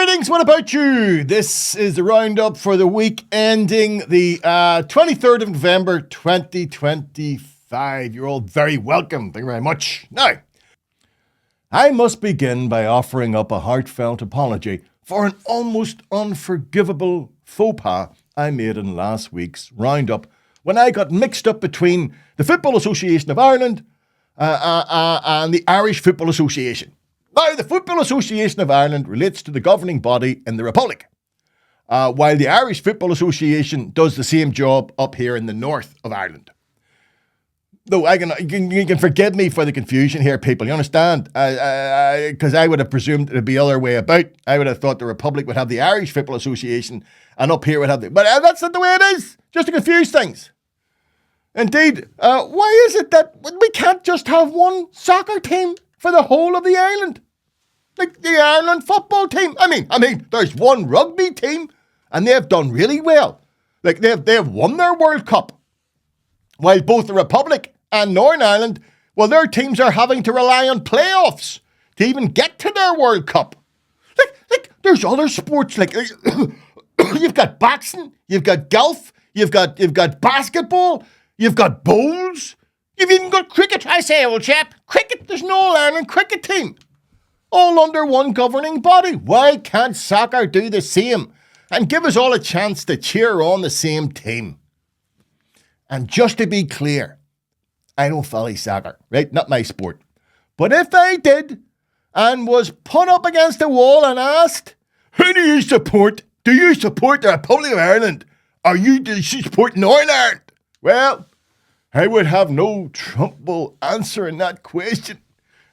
Greetings, what about you? This is the Roundup for the week ending the 23rd of November 2025. You're all very welcome. Thank you very much. Now, I must begin by offering up a heartfelt apology for an almost unforgivable faux pas I made in last week's Roundup when I got mixed up between the Football Association of Ireland and the Irish Football Association. Now, the Football Association of Ireland relates to the governing body in the Republic, while the Irish Football Association does the same job up here in the north of Ireland. Though you can forgive me for the confusion here, people. You understand? Because I would have presumed it would be the other way about. I would have thought the Republic would have the Irish Football Association, and up here would have the... But that's not the way it is. Just to confuse things. Indeed, why is it that we can't just have one soccer team for the whole of the island? Like the Ireland football team. I mean, there's one rugby team, and they've done really well. Like they've won their World Cup, while both the Republic and Northern Ireland, well, their teams are having to rely on playoffs to even get to their World Cup. Like there's other sports like you've got boxing, you've got golf, you've got basketball, you've got bowls, you've even got cricket. I say, old chap, cricket. There's no All-Ireland cricket team. All under one governing body. Why can't soccer do the same and give us all a chance to cheer on the same team? And just to be clear, I don't follow soccer, right? Not my sport. But if I did and was put up against the wall and asked, who do you support? Do you support the Republic of Ireland? Or do you support Northern Ireland? Well, I would have no trouble answering that question.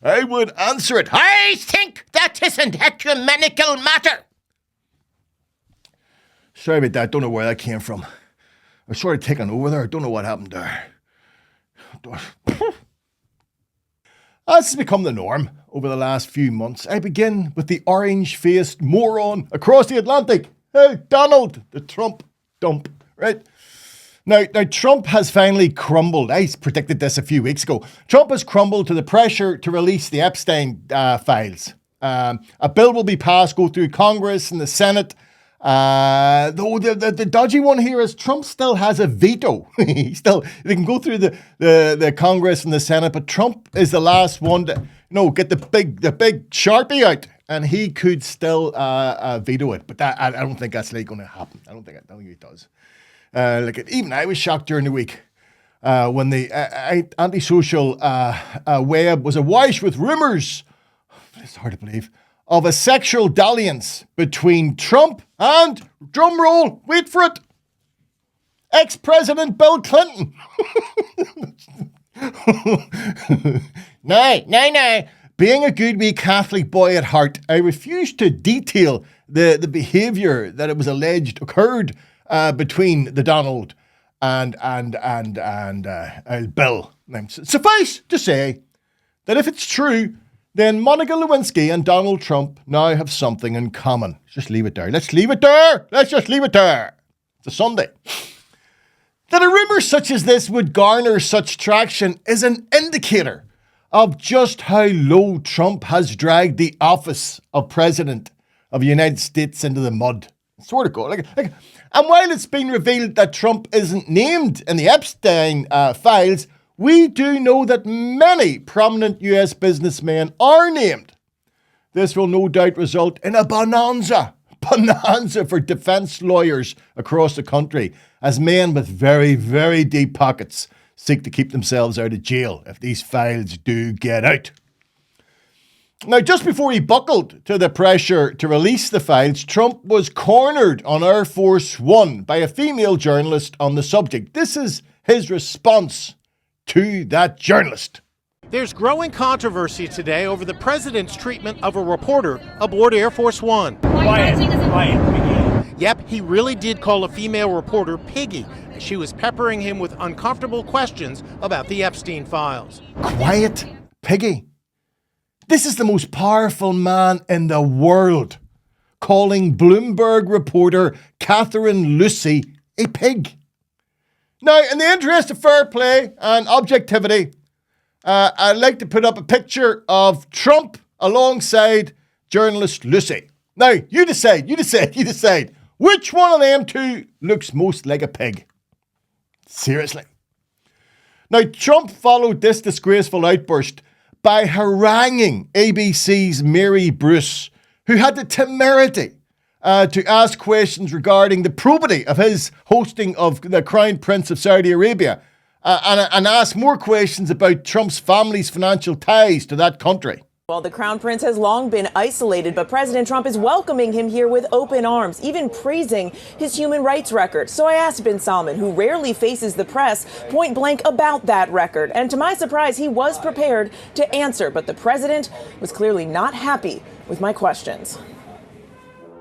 I would answer it. I think that is an ecumenical matter. Sorry about that. Don't know where that came from. I was sort of taken over there. I don't know what happened there. As has become the norm over the last few months, I begin with the orange-faced moron across the Atlantic. Hey, Donald, the Trump dump, right? Now, Trump has finally crumbled. I predicted this a few weeks ago. Trump has crumbled to the pressure to release the Epstein files. A bill will be passed, go through Congress and the Senate. Though the dodgy one here is Trump still has a veto. They can go through the Congress and the Senate, but Trump is the last one to get the big Sharpie out, and he could still veto it. But I don't think that's going to happen. I don't think it does. Even I was shocked during the week when the antisocial web was awash with rumours, it's hard to believe, of a sexual dalliance between Trump and, drumroll, wait for it, ex-President Bill Clinton. No. Being a good wee Catholic boy at heart, I refuse to detail the behaviour that it was alleged occurred between the Donald and Bill. Suffice to say that if it's true, then Monica Lewinsky and Donald Trump now have something in common. Let's just leave it there. Let's just leave it there. It's a Sunday. That a rumour such as this would garner such traction is an indicator of just how low Trump has dragged the office of President of the United States into the mud. Sort of go. And while it's been revealed that Trump isn't named in the Epstein files, we do know that many prominent US businessmen are named. This will no doubt result in a bonanza for defense lawyers across the country as men with very, very deep pockets seek to keep themselves out of jail if these files do get out. Now, just before he buckled to the pressure to release the files, Trump was cornered on Air Force One by a female journalist on the subject. This is his response to that journalist. There's growing controversy today over the president's treatment of a reporter aboard Air Force One. Quiet. Yep, he really did call a female reporter Piggy as she was peppering him with uncomfortable questions about the Epstein files. Quiet, Piggy. This is the most powerful man in the world, calling Bloomberg reporter Catherine Lucy a pig. Now, in the interest of fair play and objectivity, I'd like to put up a picture of Trump alongside journalist Lucy. Now, you decide. Which one of them two looks most like a pig? Seriously. Now, Trump followed this disgraceful outburst by haranguing ABC's Mary Bruce, who had the temerity to ask questions regarding the probity of his hosting of the Crown Prince of Saudi Arabia and ask more questions about Trump's family's financial ties to that country. Well, the Crown Prince has long been isolated, but President Trump is welcoming him here with open arms, even praising his human rights record. So I asked bin Salman, who rarely faces the press, point blank about that record. And to my surprise, he was prepared to answer, but the president was clearly not happy with my questions.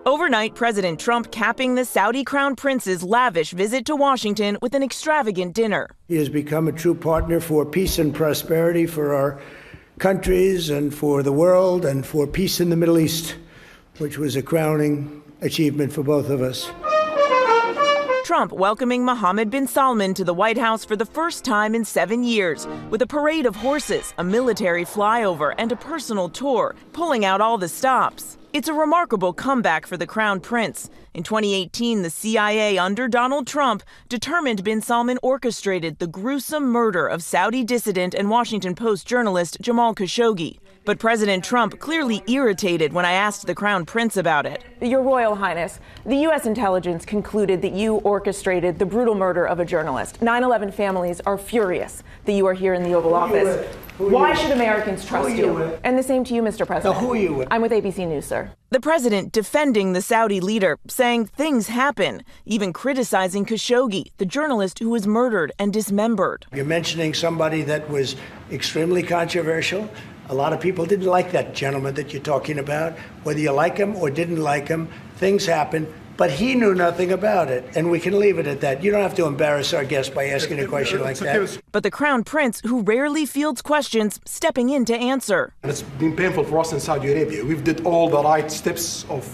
Overnight, President Trump capping the Saudi Crown Prince's lavish visit to Washington with an extravagant dinner. He has become a true partner for peace and prosperity for our countries and for the world and for peace in the Middle East, which was a crowning achievement for both of us. Trump welcoming Mohammed bin Salman to the White House for the first time in 7 years, with a parade of horses, a military flyover, and a personal tour, pulling out all the stops. It's a remarkable comeback for the Crown Prince. In 2018, the CIA under Donald Trump determined bin Salman orchestrated the gruesome murder of Saudi dissident and Washington Post journalist Jamal Khashoggi. But President Trump clearly irritated when I asked the Crown Prince about it. Your Royal Highness, the U.S. intelligence concluded that you orchestrated the brutal murder of a journalist. 9/11 families are furious that you are here in the Oval Office. Why should Americans trust you? And the same to you, Mr. President. Now, who are you with? I'm with ABC News, sir. The president defending the Saudi leader, saying things happen, even criticizing Khashoggi, the journalist who was murdered and dismembered. You're mentioning somebody that was extremely controversial. A lot of people didn't like that gentleman that you're talking about. Whether you like him or didn't like him, things happen. But he knew nothing about it, and we can leave it at that. You don't have to embarrass our guest by asking a question like that. But the Crown Prince, who rarely fields questions, stepping in to answer. And it's been painful for us in Saudi Arabia. We've did all the right steps of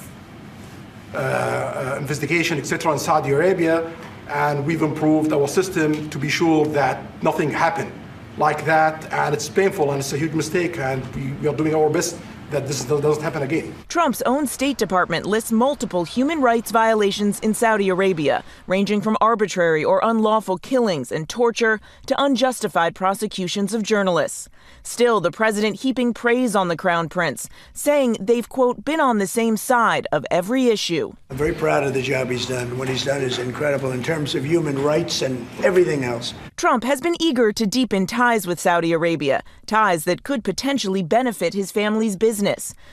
investigation, etc. in Saudi Arabia, and we've improved our system to be sure that nothing happened like that. And it's painful, and it's a huge mistake, and we are doing our best that this doesn't happen again. Trump's own State Department lists multiple human rights violations in Saudi Arabia, ranging from arbitrary or unlawful killings and torture to unjustified prosecutions of journalists. Still, the president heaping praise on the Crown Prince, saying they've, quote, been on the same side of every issue. I'm very proud of the job he's done. What he's done is incredible in terms of human rights and everything else. Trump has been eager to deepen ties with Saudi Arabia, ties that could potentially benefit his family's business.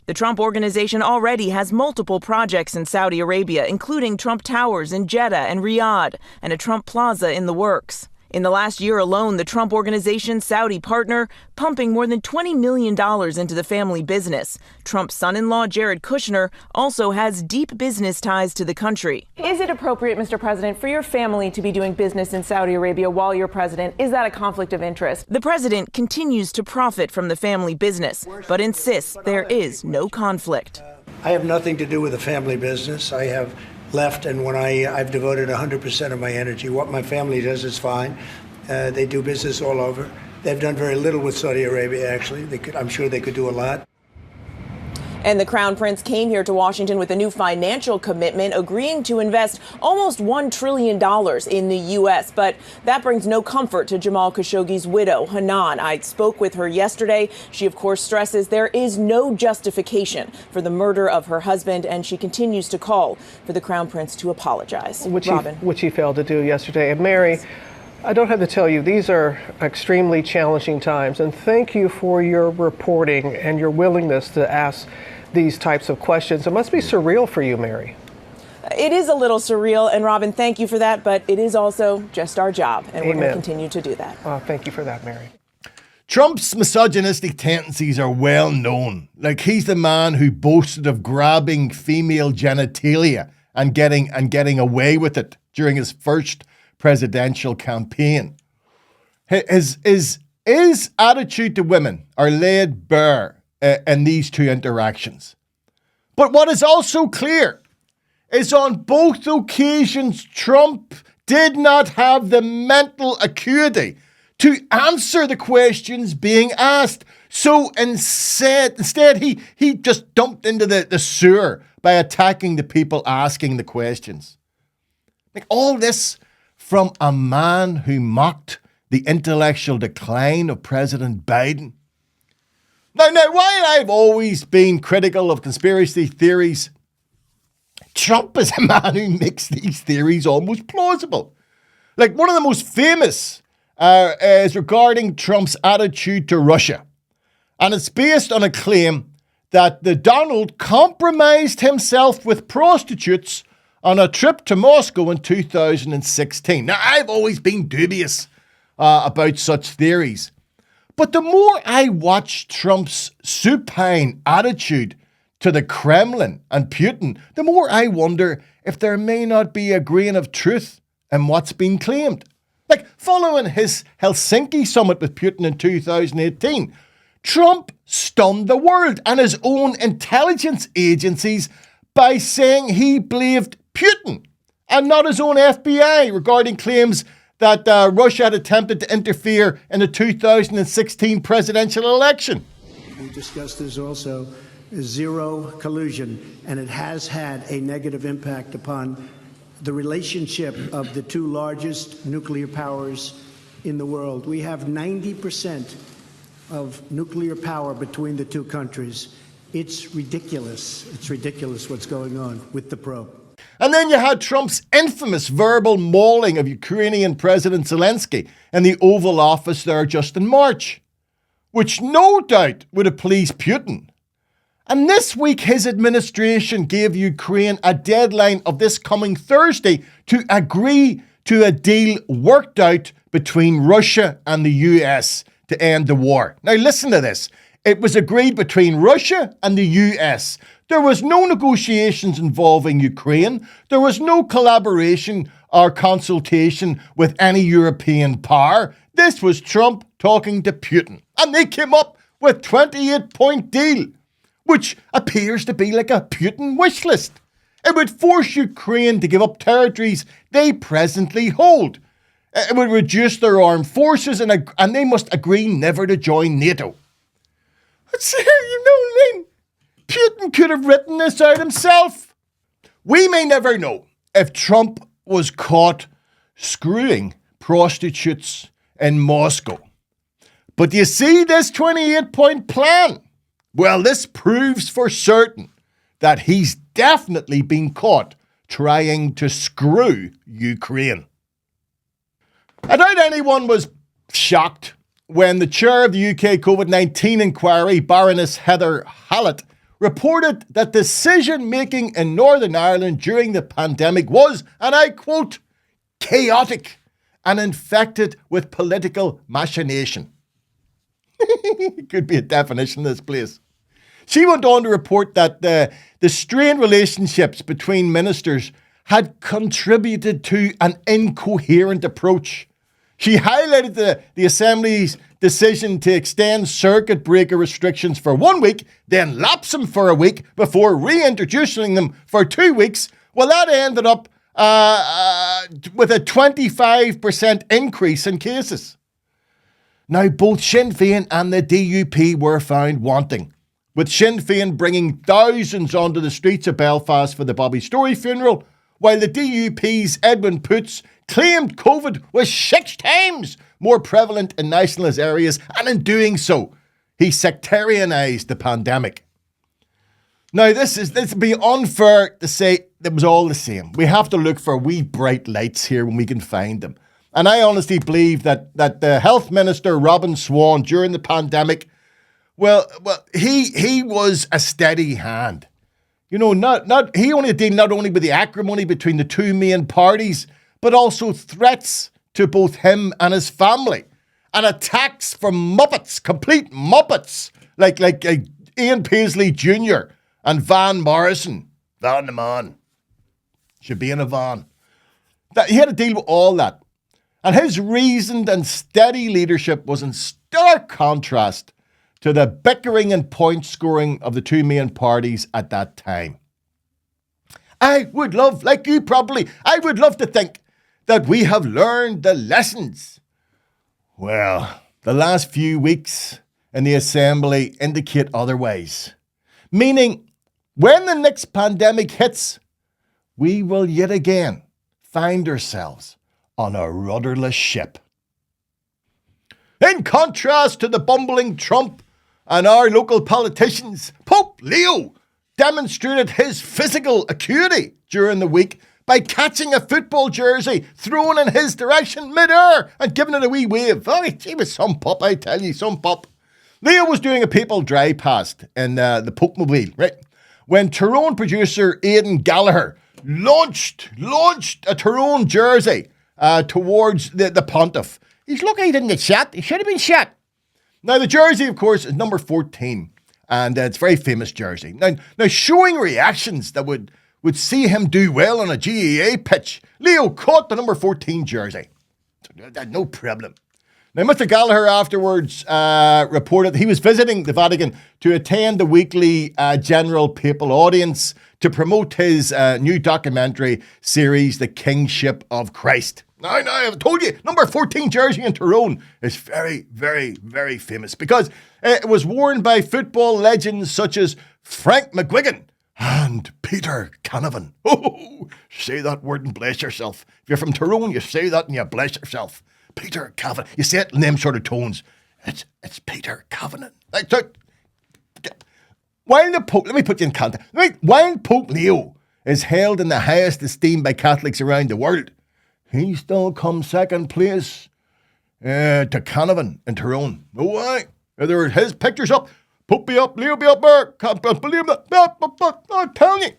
The Trump Organization already has multiple projects in Saudi Arabia, including Trump Towers in Jeddah and Riyadh, and a Trump Plaza in the works. In the last year alone, the Trump Organization's Saudi partner pumping more than $20 million into the family business. Trump's son-in-law, Jared Kushner, also has deep business ties to the country. Is it appropriate, Mr. President, for your family to be doing business in Saudi Arabia while you're president? Is that a conflict of interest? The president continues to profit from the family business, but insists there is no conflict. I have nothing to do with the family business. I have left, and when I've devoted 100% of my energy. What my family does is fine. They do business all over. They've done very little with Saudi Arabia, actually. I'm sure they could do a lot. And the Crown Prince came here to Washington with a new financial commitment, agreeing to invest almost $1 trillion in the U.S. But that brings no comfort to Jamal Khashoggi's widow, Hanan. I spoke with her yesterday. She, of course, stresses there is no justification for the murder of her husband, and she continues to call for the Crown Prince to apologize. Which he failed to do yesterday. And Mary, I don't have to tell you, these are extremely challenging times, and thank you for your reporting and your willingness to ask these types of questions. It must be surreal for you, Mary. It is a little surreal, and Robin, thank you for that, but it is also just our job, and Amen. We're going to continue to do that. Thank you for that, Mary. Trump's misogynistic tendencies are well known. Like, he's the man who boasted of grabbing female genitalia and getting away with it during his first presidential campaign. His attitude to women are laid bare in these two interactions. But what is also clear is on both occasions, Trump did not have the mental acuity to answer the questions being asked. So instead he just dumped into the sewer by attacking the people asking the questions. Like all this from a man who mocked the intellectual decline of President Biden. Now, while I've always been critical of conspiracy theories, Trump is a man who makes these theories almost plausible. Like one of the most famous is regarding Trump's attitude to Russia. And it's based on a claim that the Donald compromised himself with prostitutes on a trip to Moscow in 2016. Now, I've always been dubious about such theories. But the more I watch Trump's supine attitude to the Kremlin and Putin, the more I wonder if there may not be a grain of truth in what's been claimed. Like following his Helsinki summit with Putin in 2018, Trump stunned the world and his own intelligence agencies by saying he believed Putin and not his own FBI regarding claims that Russia had attempted to interfere in the 2016 presidential election. We discussed this also, zero collusion, and it has had a negative impact upon the relationship of the two largest nuclear powers in the world. We have 90% of nuclear power between the two countries. It's ridiculous. It's ridiculous what's going on with the probe. And then you had Trump's infamous verbal mauling of Ukrainian President Zelensky in the Oval Office there just in March, which no doubt would have pleased Putin. And this week, his administration gave Ukraine a deadline of this coming Thursday to agree to a deal worked out between Russia and the US to end the war. Now listen to this. It was agreed between Russia and the US. There was no negotiations involving Ukraine. There was no collaboration or consultation with any European power. This was Trump talking to Putin. And they came up with 28-point deal, which appears to be like a Putin wish list. It would force Ukraine to give up territories they presently hold. It would reduce their armed forces and they must agree never to join NATO. Lynn, Putin could have written this out himself. We may never know if Trump was caught screwing prostitutes in Moscow. But you see this 28-point plan? Well, this proves for certain that he's definitely been caught trying to screw Ukraine. I doubt anyone was shocked when the chair of the UK COVID-19 inquiry, Baroness Heather Hallett, reported that decision-making in Northern Ireland during the pandemic was, and I quote, chaotic and infected with political machination. It could be a definition of this place. She went on to report that the strained relationships between ministers had contributed to an incoherent approach. She highlighted the Assembly's decision to extend circuit breaker restrictions for 1 week, then lapse them for a week before reintroducing them for 2 weeks. Well, that ended up with a 25% increase in cases. Now, both Sinn Féin and the DUP were found wanting, with Sinn Féin bringing thousands onto the streets of Belfast for the Bobby Story funeral, while the DUP's Edwin Poots claimed COVID was 6 times more prevalent in nationalist areas, and in doing so, he sectarianised the pandemic. Now, this would be unfair to say it was all the same. We have to look for wee bright lights here when we can find them. And I honestly believe that the Health Minister, Robin Swan, during the pandemic, well, he was a steady hand. You know, he only dealt not only with the acrimony between the two main parties, but also threats to both him and his family, and attacks from Muppets, complete Muppets, like Ian Paisley Jr. and Van Morrison. Van the man. Should be in a van. He had to deal with all that. And his reasoned and steady leadership was in stark contrast to the bickering and point scoring of the two main parties at that time. I would love, like you probably, I would love to think that we have learned the lessons. Well, the last few weeks in the Assembly indicate otherwise. Meaning When the next pandemic hits, we will yet again find ourselves on a rudderless ship. In contrast to the bumbling Trump and our local politicians, Pope Leo demonstrated his physical acuity during the week by catching a football jersey thrown in his direction mid-air and giving it a wee wave. Oh, he was some pup, I tell you, some pup. Leo was doing a papal drive past in the Pope Mobile, right? When Tyrone producer Aidan Gallagher launched a Tyrone jersey towards the pontiff. He's lucky he didn't get shot. He should have been shot. Now, the jersey, of course, is number 14, and it's a very famous jersey. Now showing reactions that would see him do well on a GAA pitch, Leo caught the number 14 jersey. No problem. Now, Mr. Gallagher afterwards reported he was visiting the Vatican to attend the weekly general papal audience to promote his new documentary series, The Kingship of Christ. Now, I've told you, number 14 jersey in Tyrone is very, very, very famous because it was worn by football legends such as Frank McGuigan and Peter Canavan. Oh, say that word and bless yourself. If you're from Tyrone, you say that and you bless yourself. Peter Canavan. You say it in them sort of tones. It's Peter Canavan. While the Pope, let me put you in context. While Pope Leo is held in the highest esteem by Catholics around the world, he still comes second place to Canavan in Tyrone. No way. There are his pictures up. Pope be up, Leo be up there. Can't believe that. I'm telling you.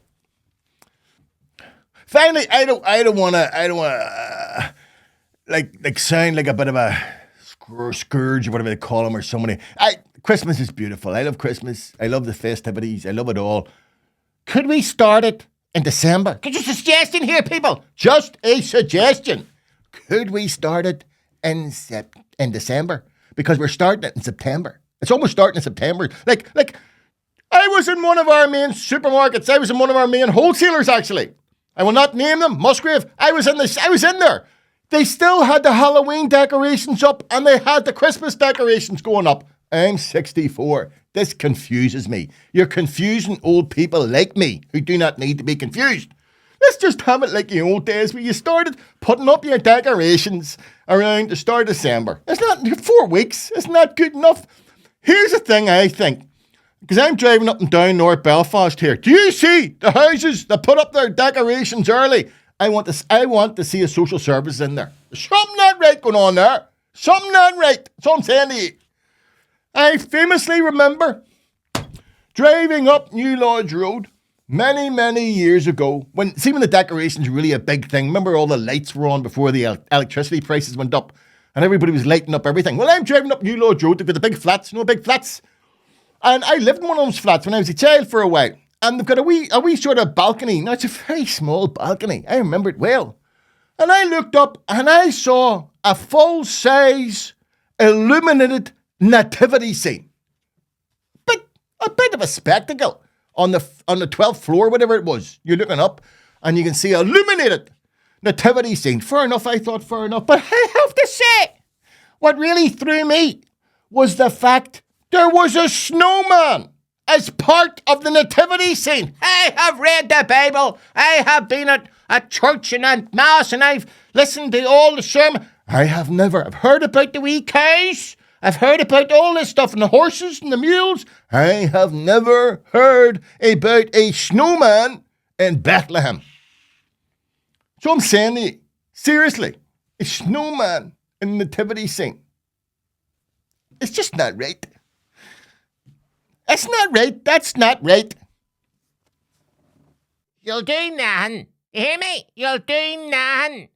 Finally, I don't want to like sound like a bit of a scourge or whatever they call him or somebody. Christmas is beautiful. I love Christmas. I love the festivities. I love it all. Could we start it in December? Just a suggestion here, people. Just a suggestion. Could we start it in December? Because we're starting it in September. It's almost starting in September. Like I was in one of our main supermarkets. I was in one of our main wholesalers, actually. I will not name them. Musgrave. I was in there. They still had the Halloween decorations up and they had the Christmas decorations going up. I'm 64. This confuses me. You're confusing old people like me who do not need to be confused. Let's just have it like the old days where you started putting up your decorations around the start of December. It's not 4 weeks. It's not good enough. Here's the thing I think. Because I'm driving up and down North Belfast here. Do you see the houses that put up their decorations early? I want to see a social service in there. There's something not right going on there. Something not right. That's what I'm saying to you. I famously remember driving up New Lodge Road many, many years ago when the decorations were really a big thing. Remember all the lights were on before the electricity prices went up and everybody was lighting up everything. Well, I'm driving up New Lodge Road with the big flats, big flats. And I lived in one of those flats when I was a child for a while. And they've got a wee sort of balcony. Now, it's a very small balcony. I remember it well. And I looked up and I saw a full-size illuminated nativity scene. But a bit of a spectacle on the 12th floor, whatever it was. You're looking up and you can see illuminated nativity scene. Fair enough, I thought, fair enough. But I have to say, what really threw me was the fact there was a snowman as part of the nativity scene. I have read the Bible. I have been at church and at mass and I've listened to all the sermon. I've heard about the wee cows. I've heard about all this stuff and the horses and the mules. I have never heard about a snowman in Bethlehem. So I'm saying to you, seriously, a snowman in the nativity scene. It's just not right. That's not right. That's not right. You'll do nothing. You hear me? You'll do nothing.